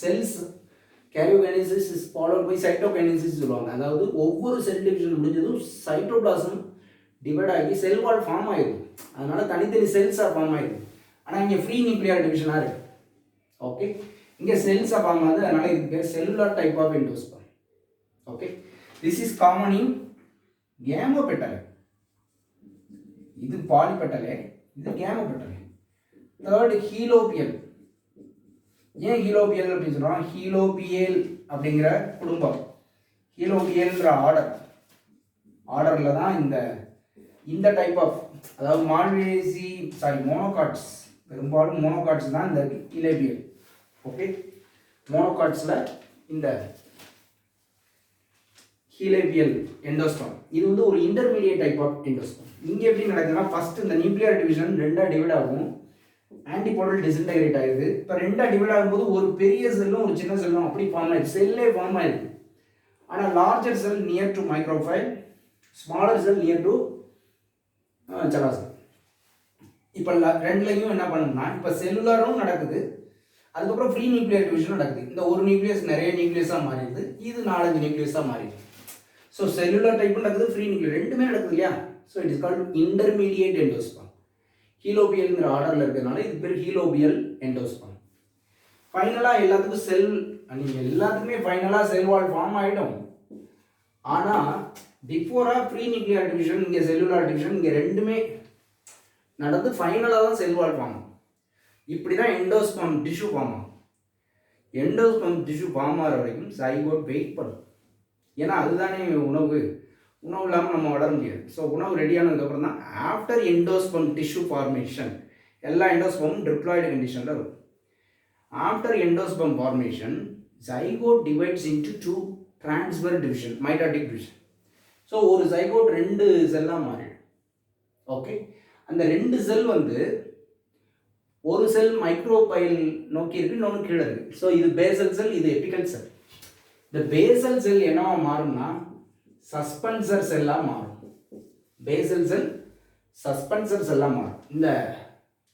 cells. Karyokinesis is followed by cytokinesis சொல்லுவாங்க. அதாவது ஒவ்வொரு செல் டிவிஷன் முடிஞ்சதும் சைட்டோபிளாசம் டிவைட் ஆகி செல் வால் ஃபார்ம் ஆகிடும். அதனால தனித்தனி செல்ஸாக ஃபார்ம் ஆகிடும். ஆனால் இங்கே ஃப்ரீ நியூக்ளியர் டிவிஷனாக இருக்குது. ஓகே, இங்கே செல்ஸாக ஃபார்ம் ஆகுது. அதனால இதுக்கு பேர் cellular type of endosperm. Okay, this is common in Gamopetalae. இது பாலிபெட்டலே, இது கேமோபெட்டலே. தேர்ட் ஹீலோபியல். ஏன் ஹீலோபியல் அப்படின்னு சொல்கிறோம்? ஹீலோபியல் அப்படிங்கிற குடும்பம், ஹீலோபியல்ன்ற ஆர்டரில் தான் இந்த டைப் ஆஃப், அதாவது மோனோகாட்ஸ், பெரும்பாலும் மோனோகாட்ஸ் தான் இந்த ஹீலோபியல். ஓகே, மோனோகாட்ஸில் இந்த ஹீலோபியல் எண்டோஸ்பர்ம் இது வந்து ஒரு இன்டர்மீடியட் டைப் ஆஃப் எண்டோஸ்பர்ம். இங்கே எப்படி நடக்குதுன்னா ஃபர்ஸ்ட் இந்த நியூக்ளியர் டிவிஷன் 2ஆக டிவைட் ஆகும். ஆன்டிபோடல் டிஸ்இன்டகிரேட் ஆகிடுது. இப்போ 2ஆக டிவைட் ஆகும்போது ஒரு பெரிய செல்லும் ஒரு சின்ன செல்லும் அப்படி ஃபார்ம் ஆயிடுது. செல்லே ஃபார்ம் ஆயிடுது. ஆனால் larger cell near to micropyle, smaller cell near to chalazal. இப்போ ரெண்டுலையும் என்ன பண்ணணும்னா இப்போ செல்லுலரும் நடக்குது, அதுக்கப்புறம் ஃப்ரீ நியூக்ளியர் டிவிஷனும் நடக்குது. இந்த ஒரு நியூக்ளியஸ் நிறைய நியூக்ளியஸாக மாறிடுது, இது 4-5 நியூக்ளியஸாக மாறிடுது. ஸோ செல்லுலர் டைப்பும் நடக்குது, ஃப்ரீ நியூக்ளியர் ரெண்டுமே நடக்குது இல்லையா. So it is called intermediate endosperm. ஹீலோபியல்ங்கிற ஆர்டரில் இருக்கிறதுனால இது பேர் ஹீலோபியல் எண்டோஸ்பர்ம். ஃபைனலாக எல்லாத்துக்கும் எல்லாத்துக்குமே ஃபைனலாக செல் வால் ஃபார்ம் ஆகிடும். ஆனால் பிஃபோராக ப்ரீ நியூக்ளியர் டிவிஷன், இங்கே செல்லுலார் டிவிஷன், இங்கே ரெண்டுமே நடந்து ஃபைனலாக தான் செல் வால் ஃபார்ம். இப்படி தான் எண்டோஸ்பம் டிஷ்யூ ஃபார்ம் ஆகும். எண்டோஸ்பம் டிஷ்யூ ஃபார்ம் ஆகிற வரைக்கும் சைகோட் வெயிட் பண்ணும். ஏன்னா அதுதானே உணவு. உணவு இல்லாமல் நம்ம வளர முடியாது. ஸோ உணவு ரெடியானதுக்கப்புறம் தான் ஆஃப்டர் எண்டோஸ்பம் டிஷ்யூ ஃபார்மேஷன், எல்லா எண்டோஸ்பமும் டிப்ளாய்டு கண்டிஷனில் இருக்கும். After endosperm formation zygote divides into 2 transfer division, mitotic division. So ஒரு ஜைகோட் 2 செல்லாக மாறிடும். ஓகே, அந்த 2 செல் வந்து ஒரு செல் மைக்ரோபைல் நோக்கி இருக்கு, இன்னொன்று கீழே இருக்கு. ஸோ இது பேசல் செல், இது எபிக்கல் செல். இந்த பேசல் செல் என்னவா மாறும்னா சஸ்பென்சர் செல்லாக மாறும். பேசல் செல் சஸ்பென்சர் செல்லாக மாறும். இந்த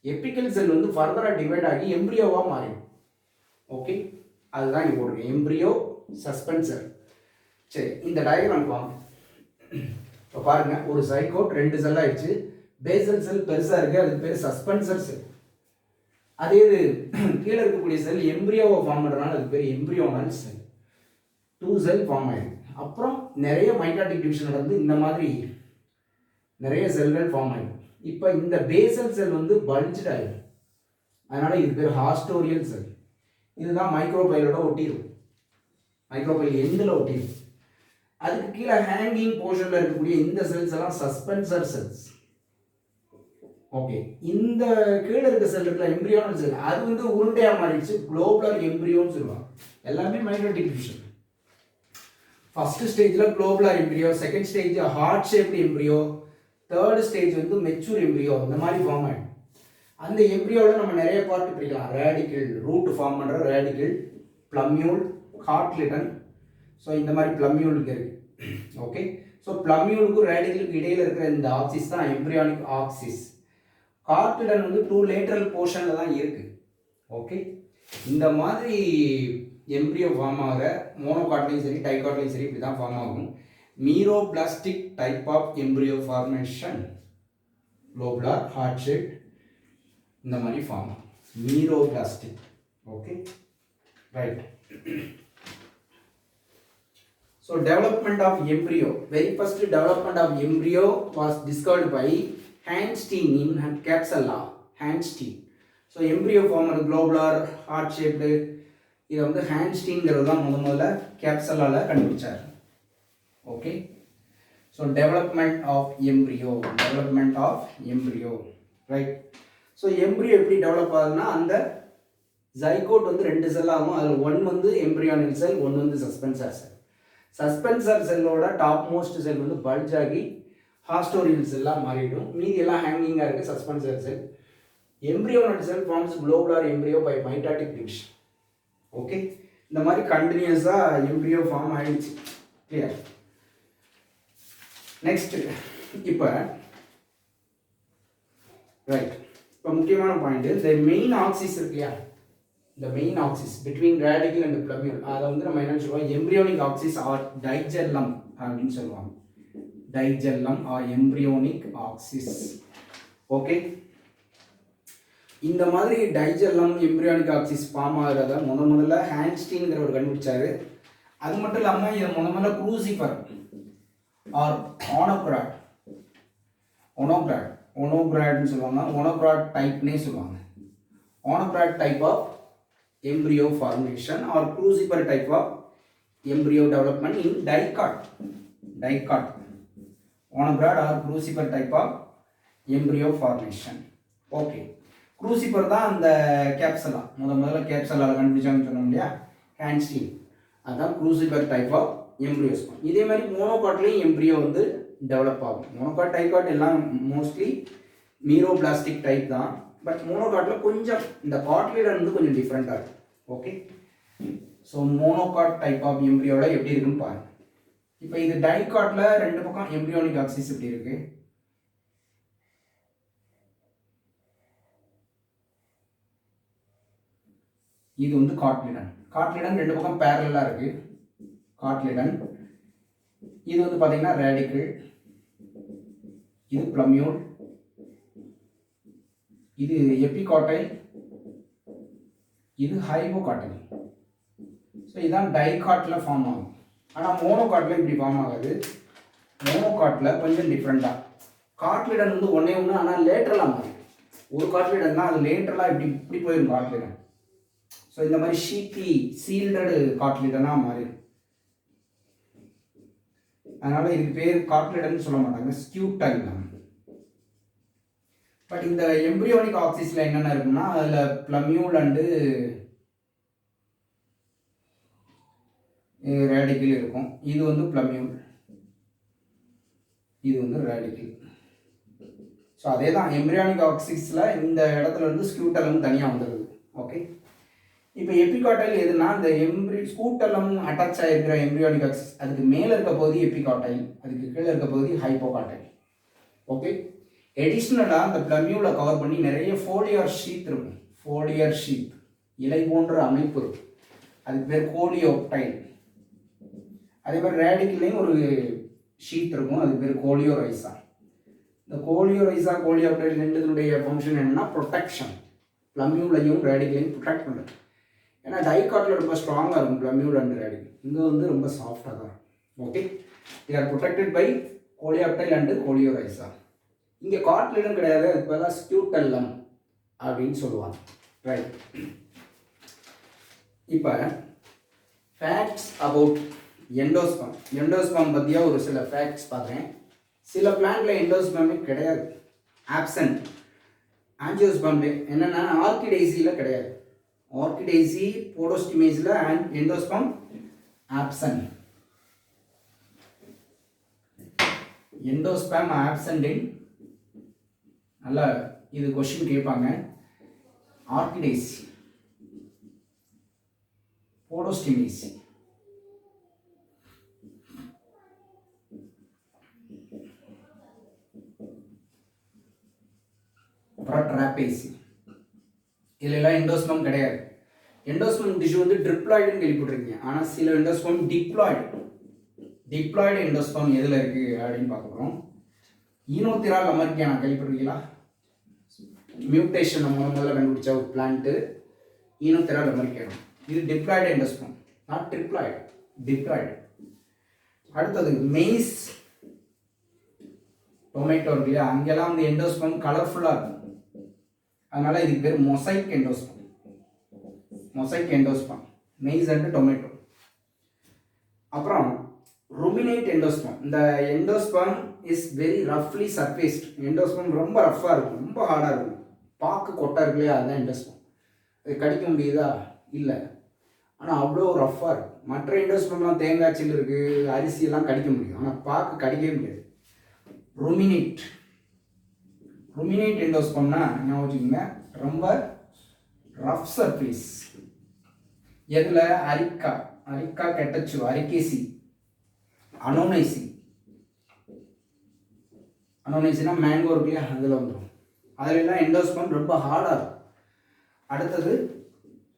எபிக்கல் செல் வந்து ஃபர்தராக டிவைட் ஆகி எம்ப்ரியோவாக மாறிடும். ஓகே, அதுதான் இங்கே போட்டிருக்கேன், எம்ப்ரியோ சஸ்பென்சர். சரி, இந்த டயக்ராம் வாங்க. இப்போ பாருங்கள், ஒரு சைகோட் 2 செல் ஆயிடுச்சு. பேசல் செல் பெருசாக இருக்குது, அதுக்கு பேர் சஸ்பென்சர் செல். அதே இது கீழே இருக்கக்கூடிய செல் எம்ப்ரியோவை ஃபார்ம் பண்ணுறதுனால அதுக்கு பேர் எம்ப்ரியோனல் செல். 2 செல் ஃபார்ம் ஆகிருக்கு. அப்புறம் நிறைய மைட்டாட்டிக் டிவிஷன் நடந்து இந்த மாதிரி நிறைய செல்கள் ஃபார்ம் ஆகிடும். இப்போ இந்த பேசல் செல் வந்து பல்ஜ்ட் ஆகிடும். அதனால் இது பேர் ஹாஸ்டோரியல் செல். இதுதான் மைக்ரோபைலோட ஒட்டிடும், மைக்ரோபைல் எண்டில் ஒட்டிடும். அதுக்கு கீழே ஹேங்கிங் போர்ஷனில் இருக்கக்கூடிய இந்த செல்ஸ் எல்லாம் சஸ்பென்சர் செல்ஸ். ஓகே, இந்த கீழே இருக்க செல் இருக்குல்ல எம்ப்ரியோனல் செல், அது வந்து உருண்டையாக மாறிடுச்சு, குளோபுலர் எம்ப்ரியோன்னு சொல்லுவாங்க. எல்லாமே மைக்ரோட்டிக் டிவிஷன். ஃபர்ஸ்ட் ஸ்டேஜில் globular embryo, second stage heart shaped embryo, third stage வந்து மெச்சூர் எம்ப்ரியோ, இந்த மாதிரி ஃபார்ம் ஆகிடும். அந்த எம்ப்ரியோவில் நம்ம நிறைய பார்ட் பிரிக்கலாம். ரேடிக்கல், ரூட் ஃபார்ம் பண்ணுற ரேடிக்கல், ப்ளம்யூல், கார்ட்லிடன். ஸோ இந்த மாதிரி ப்ளம்யூலுக்கு இருக்குது. ஓகே, ஸோ ப்ளம்யூலுக்கும் ரேடிக்கலுக்கு இடையில் இருக்கிற இந்த ஆக்சிஸ் தான் எம்ப்ரியானிக் ஆக்சிஸ். கார்ட்லிடன் வந்து 2 லேட்டரல் போர்ஷனில் தான் இருக்குது. ஓகே, இந்த மாதிரி எம்ப்ரியோ ஃபார்ம் ஆகிற மோனோகாட்லையும் சரி டைகாட்லையும் சரி இப்படி தான் ஃபார்ம் ஆகும். Meroblastic type of embryo formation, globular, heart shape, இந்த மாதிரி ஃபார்ம் ஆகும் meroblastic. Okay, right. So development of embryo, very first development of embryo was discovered by Hainstein in Capsula. Hainstein. So embryo form globular, heart shaped. இது வந்து ஹேண்ட்ஸ்டீன்ங்கிறது தான் முதல்ல கேப்சலால கண்டுபிடிச்சார். Okay, so development of embryo, development of embryo, right. So embryo எப்படி டெவலப் ஆகுதுன்னா, அந்த ஜைகோட் வந்து 2 செல் ஆகும். அதில் 1 வந்து எம்ப்ரியானிக் செல், 1 வந்து சஸ்பென்சர் செல். சஸ்பென்சர் செல்லோட டாப் மோஸ்ட் செல் வந்து பல்ஜ் ஆகி ஹாஸ்டோரியல் செல்லாக மாறிடும். மீதி எல்லாம் ஹேங்கிங்காக இருக்குது suspensor cell. Embryonal cell forms globular embryo by mitotic division. Okay, இந்த மாதிரி கண்டினியூஸாக எம்ப்ரியோ ஃபார்ம் ஆகிடுச்சு. கிளியர். நெக்ஸ்ட், இப்போ ரைட், இப்போ முக்கியமான பாயிண்ட், இந்த மெயின் ஆக்சிஸ் இருக்கு இல்லையா, இந்த main axis between radicle and plumule, அதை வந்து நம்ம என்ன சொல்லுவோம், எம்ப்ரியோனிக் ஆக்சிஸ் ஆர் டைஜெல்லம் அப்படின்னு சொல்லுவாங்க. டைஜெல்லம் ஆர் எம்ப்ரியோனிக் ஆக்சிஸ். ஓகே, இந்த மாதிரி டைஜெல்லம் எம்ப்ரியோனிக் ஆக்சிஸ் ஃபார்ம் ஆகிறத முதல்ல ஹேண்ட்ஸ்டீன்ங்கிறவர் கண்டுபிடிச்சாரு. அது மட்டும் இல்லாமல் இதை முதல்ல க்ரூசிஃபர் ஆர் ஓனோகிராட், ஒனோகிராட்னு சொல்லுவாங்க, ஒனோகிராட் டைப்னே சொல்லுவாங்க. Onagrad type of embryo formation or crucifer type of embryo development in dicot. Monograd or crucifer type of embryo formation. Okay, crucifer தான் அந்த கேப்சலா, முதல்ல கேப்சலால கண்டுபிடிச்சாங்கன்னு சொன்னோம் இல்லையா, ஹேண்ட்ஸ்டீன். அதான் crucifer type of embryos. இதே மாதிரி மோனோகாட்லையும் எம்ப்ரியோ வந்து டெவலப் ஆகும். மோனோகாட், டைகாட் எல்லாம் மோஸ்ட்லி மீரோபிளாஸ்டிக் டைப் தான். பட் மோனோகாட்டில் கொஞ்சம் இந்த காட்லிடன் வந்து கொஞ்சம் டிஃப்ரெண்ட்டாக இருக்குது. Okay, so monocot type of எம்ப்ரியோட எப்படி இருக்குன்னு பாருங்க. இப்போ இது டைகாட்டில் 2 பக்கம் எம்ப்ரியோனிக் ஆக்சிஸ் எப்படி இருக்கு, இது வந்து காட்லிடன். 2 பக்கம் பேரலாக இருக்கு காட்லிடன். இது வந்து பார்த்தீங்கன்னா ரேடிக்கல், இது ப்ளம்யூல், இது எபிகாட்டைல், இது ஹைபோகாட்டைல். ஸோ இதுதான் டைகாட்டில் ஃபார்ம் ஆகும். ஆனால் மோனோகாட்டில் இப்படி ஃபார்ம் ஆகாது. மோனோகாட்டில் கொஞ்சம் டிஃப்ரெண்ட்டாக. காட்லிடன் வந்து ஒன்றே ஒன்று, ஆனால் லேட்ரலாக மாறி ஒரு காட்லிடன் தான், அது லேட்ரலாக இப்படி போயிடும் காட்லிடன். ஸோ இந்த மாதிரி ஷீட்லி சீல்டடு காட்லிடனாக மாறிடும். அதனால் இதுக்கு பேர் காட்லிடன் சொல்ல மாட்டாங்க, ஸ்கியூட்டைல். பட் இந்த எம்ப்ரியோனிக் ஆக்சிஸில் என்னென்ன இருக்குன்னா, அதில் பிளமியூல் அண்டு ரேடிக்கல் இருக்கும். இது வந்து பிளமியூல், இது வந்து ரேடிக்கல். ஸோ அதே தான் எம்ப்ரியானிக் ஆக்சிஸில் இந்த இடத்துல இருந்து ஸ்கியூட்டலம் தனியாக வந்துடுது. ஓகே, இப்போ எபிகாட்டைல் எதுனா, இந்த ஸ்கூட்டலம் அட்டாச் ஆகிருக்கிற எம்ப்ரியானிக் ஆக்சிஸ், அதுக்கு மேலே இருக்க பகுதி எபிகாட்டைல், அதுக்கு கீழே இருக்க பகுதி ஹைப்போகாட்டைல். ஓகே, எடிஷ்னலாக அந்த பிளமியூலை கவர் பண்ணி நிறைய ஃபோலியர் ஷீத் இருக்கும். ஃபோலியர் ஷீத், இலை போன்ற அமைப்பு இருக்கும், அதுக்கு பேர் கோலியோப்டைல். அதே மாதிரி ரேடிக்கல்லையும் ஒரு ஷீத் இருக்கும், அதுக்கு பேர் கோலியோரைசா. இந்த கோலியோரைசா கோலியோப்டைல் ரெண்டுனுடைய ஃபங்க்ஷன் என்னன்னா ப்ரொடெக்ஷன். பிளமியூலையும் ரேடிக்கலையும் ப்ரொடெக்ட் பண்ணுறது. ஏன்னா டைகாட்டில் ரொம்ப ஸ்ட்ராங்காக இருக்கும் பிளமியூல் அண்ட் ரேடிக்கல், இங்கே வந்து ரொம்ப சாஃப்டாக தான் இருக்கும். Okay, they are protected by coleoptile and coleorhiza. இங்கே காட்லிடம் கிடையாது, அதுக்கு பதிலாக ஸ்கியூட்டல்லம் அப்படின்னு சொல்லுவாங்க. ரைட், இப்போ ஃபேக்ட்ஸ் அபவுட் எண்டோஸ்பம். எண்டோஸ்பம் பற்றியா ஒரு சில ஃபேக்ட்ஸ் பார்க்குறேன். சில பிளான்ட்டில் எண்டோஸ்பமே கிடையாது, ஆப்சன்ட். ஆஞ்சியோஸ்பம் என்னென்னா ஆர்கிடேசியில் கிடையாது. ஆர்கிடேசி போடோஸ்டிமேஸில் எண்டோஸ்பம் ஆப்சன்ட். எண்டோஸ்பம் ஆப்சன்ட் இன், நல்லா இது கொஸ்டின் கேட்பாங்க. ஆர்கிடேசி, போடோஸ்டிமேசி, அப்புறம் ட்ராப்பேசி, இதெல்லாம் எண்டோஸ்பம் கிடையாது. எண்டோஸ்பம் டிஷ்யூ வந்து ட்ரிப்ளாய்டுன்னு கேள்விப்பட்டிருக்கீங்க, ஆனால் சில எண்டோஸ்பம் டிப்ளாய்டு. டிப்ளாய்டு எண்டோஸ்பம் எதில் இருக்குது அப்படின்னு பார்க்க போகிறோம். ஈனோத்திரால் அமெரிக்கானா கேள்விப்பட்டிருக்கீங்களா? மியூட்டேஷன் முதல்ல கண்டுபிடிச்ச ஒரு பிளான்ட்டு ஈனோத்திரால் அமெரிக்கானா. இது diploid endosperm, not triploid, diploid. அடுத்தது மெய்ஸ் டொமேட்டோ இருக்கு இல்லையா, அங்கெல்லாம் வந்து எண்டோஸ்பம் கலர்ஃபுல்லாக இருக்கும், அதனால இதுக்கு பேர் mosaic endosperm. Mosaic endosperm, maize and tomato. அப்புறம் ருமினேட் எண்டோஸ்பம். இந்த எண்டோஸ்பம் இஸ் வெரி ரஃப்லி சர்ஃபேஸ்ட். எண்டோஸ்பம் ரொம்ப ரஃப்பாக இருக்கும், ரொம்ப ஹார்டாக இருக்கும். பாக்கு கொட்டை இருக்கு இல்லையா, அதுதான் எண்டோஸ்பம். அது கடிக்க முடியுதா? இல்லை, ஆனால் அவ்வளோ ரஃப்பாக இருக்கும். மற்ற எண்டோஸ்பம்லாம் தேங்காய் சில்லு இருக்குது, அரிசியெல்லாம் கடிக்க முடியும், ஆனால் பாக்கு கடிக்கவே முடியாது. ருமினேட், ருமினேட் எண்டோஸ்பம்னா ஞாபகம் வச்சுக்கோங்க, ரொம்ப ரஃப் சர்ஃபேஸ். எதில்? Areca, Areca catechu, Arecaceae, Annonaceae. அனோனைசினா மேங்கோ இருக்கு இல்லையா, அதில் வந்துடும். அதிலெல்லாம் எண்டோஸ்பம் ரொம்ப ஹார்டாக இருக்கும். அடுத்தது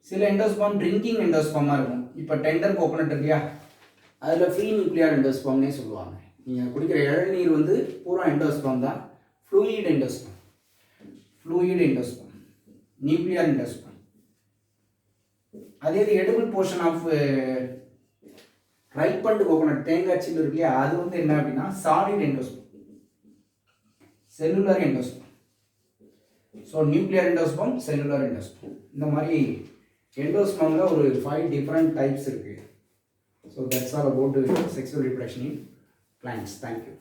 சில எண்டோஸ்பம் ட்ரிங்கிங் எண்டோஸ்பமாக இருக்கும். இப்போ டெண்டர் கோகோனட் இருக்கு இல்லையா, அதில் ஃப்ரீ நியூக்ளியர் எண்டோஸ்பம்னே சொல்லுவாங்க. நீங்கள் குடிக்கிற இளநீர் வந்து பூரா எண்டோஸ்பம் தான். Fluid endosperm, fluid endosperm, nuclear endosperm. அதே இது edible portion of ripened coconut, தேங்காய் சில்லு இருக்கு இல்லையா, அது வந்து என்ன அப்படின்னா solid endosperm, cellular endosperm. So nuclear endosperm, cellular endosperm. இந்த மாதிரி எண்டோஸ்பமில் ஒரு 5 டிஃப்ரெண்ட் டைப்ஸ் இருக்குது. So that's all about sexual reproduction in plants. Thank you.